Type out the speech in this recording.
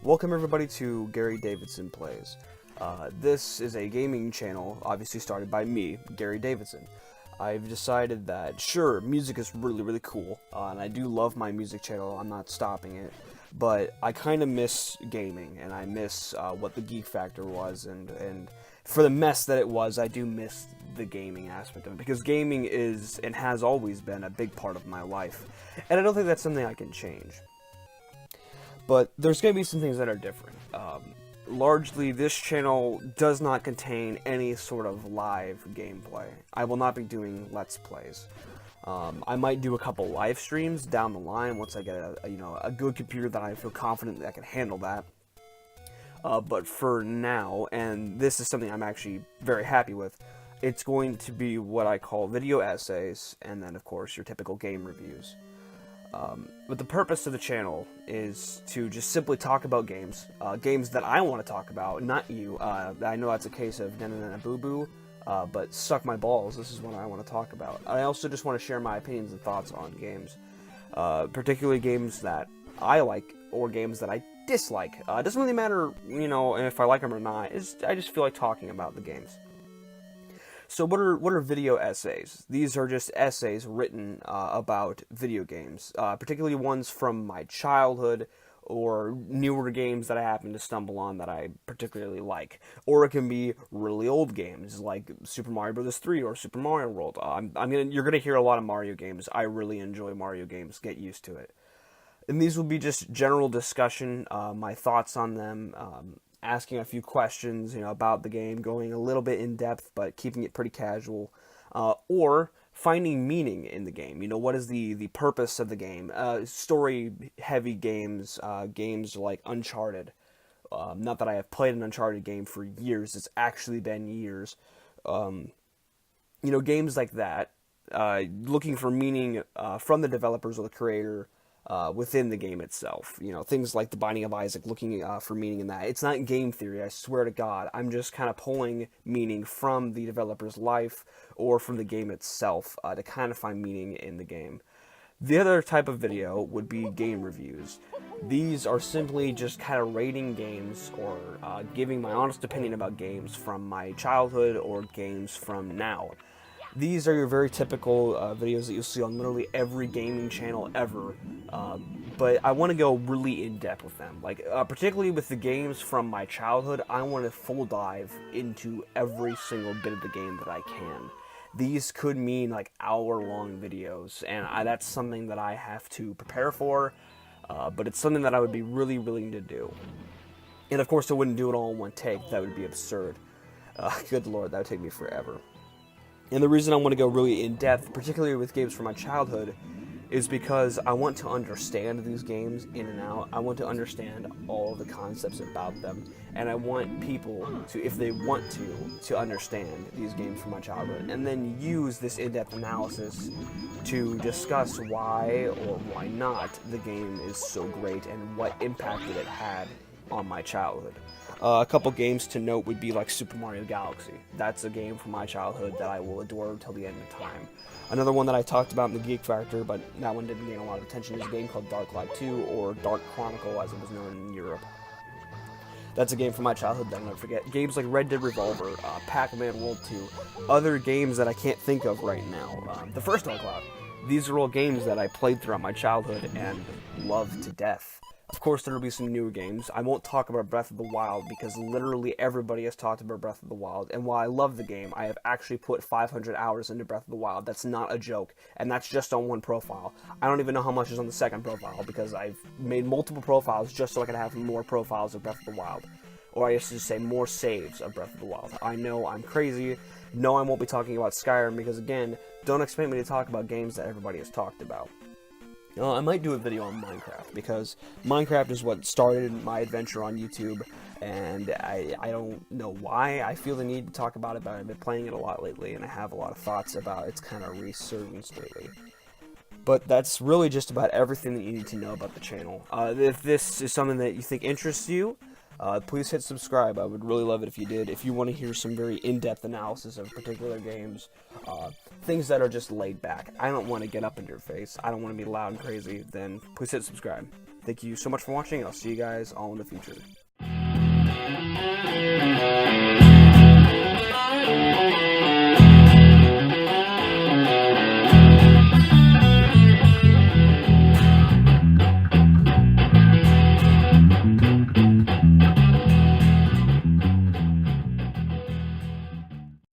Welcome everybody to Gary Davidson Plays. This is a gaming channel, obviously started by me, Gary Davidson. I've decided that, sure, music is really cool, and I do love my music channel, I'm not stopping it, but I kind of miss gaming, and I miss what TheGeekFactor was, and for the mess that it was, I do miss the gaming aspect of it, because gaming is, and has always been, a big part of my life, and I don't think that's something I can change. But there's going to be some things that are different. Largely, this channel does not contain any sort of live gameplay. I will not be doing Let's Plays. I might do a couple live streams down the line once I get a good computer that I feel confident that I can handle that. But for now, and this is something I'm actually very happy with, it's going to be what I call video essays, and then of course your typical game reviews. But the purpose of the channel is to just simply talk about games, games that I want to talk about, not you. I know that's a case of na boo boo, but suck my balls, this is what I want to talk about. I also just want to share my opinions and thoughts on games, particularly games that I like or games that I dislike. It doesn't really matter, if I like them or not, I just feel like talking about the games. So what are video essays? These are just essays written about video games, particularly ones from my childhood or newer games that I happen to stumble on that I particularly like. Or it can be really old games like Super Mario Bros. 3 or Super Mario World. You're gonna hear a lot of Mario games. I really enjoy Mario games. Get used to it. And these will be just general discussion, my thoughts on them. Asking a few questions, about the game, going a little bit in depth, but keeping it pretty casual, or finding meaning in the game. What is the purpose of the game? Story-heavy games, games like Uncharted. Not that I have played an Uncharted game for years; it's actually been years. Games like that, looking for meaning from the developers or the creator. Within the game itself. Things like The Binding of Isaac, looking for meaning in that. It's not game theory, I swear to God. I'm just kind of pulling meaning from the developer's life or from the game itself to kind of find meaning in the game. The other type of video would be game reviews. These are simply just kind of rating games or giving my honest opinion about games from my childhood or games from now. These are your very typical videos that you'll see on literally every gaming channel ever, but I want to go really in-depth with them. Particularly with the games from my childhood, I want to full dive into every single bit of the game that I can. These could mean hour-long videos, and that's something that I have to prepare for, but it's something that I would be really willing to do. And of course I wouldn't do it all in one take, that would be absurd. Good lord, that would take me forever. And the reason I want to go really in-depth, particularly with games from my childhood, is because I want to understand these games in and out. I want to understand all the concepts about them. And I want people to, if they want to understand these games from my childhood, and then use this in-depth analysis to discuss why or why not the game is so great and what impact that it had on my childhood. A couple games to note would be like Super Mario Galaxy. That's a game from my childhood that I will adore until the end of time. Another one that I talked about in the Geek Factor, but that one didn't gain a lot of attention, is a game called Dark Light 2, or Dark Chronicle as it was known in Europe. That's a game from my childhood that I'll never forget. Games like Red Dead Revolver, Pac-Man World 2, other games that I can't think of right now. The first Dark Cloud. These are all games that I played throughout my childhood and loved to death. Of course, there will be some newer games. I won't talk about Breath of the Wild because literally everybody has talked about Breath of the Wild. And while I love the game, I have actually put 500 hours into Breath of the Wild. That's not a joke. And that's just on one profile. I don't even know how much is on the second profile because I've made multiple profiles just so I can have more profiles of Breath of the Wild. Or I used to say more saves of Breath of the Wild. I know I'm crazy. No, I won't be talking about Skyrim because, again, don't expect me to talk about games that everybody has talked about. I might do a video on Minecraft, because Minecraft is what started my adventure on YouTube, and I don't know why I feel the need to talk about it, but I've been playing it a lot lately, and I have a lot of thoughts about its kind of resurgence lately. But that's really just about everything that you need to know about the channel. If this is something that you think interests you, please hit subscribe. I would really love it if you did. If you want to hear some very in-depth analysis of particular games, things that are just laid back. I don't want to get up in your face. I don't want to be loud and crazy. Then please hit subscribe. Thank you so much for watching. I'll see you guys all in the future.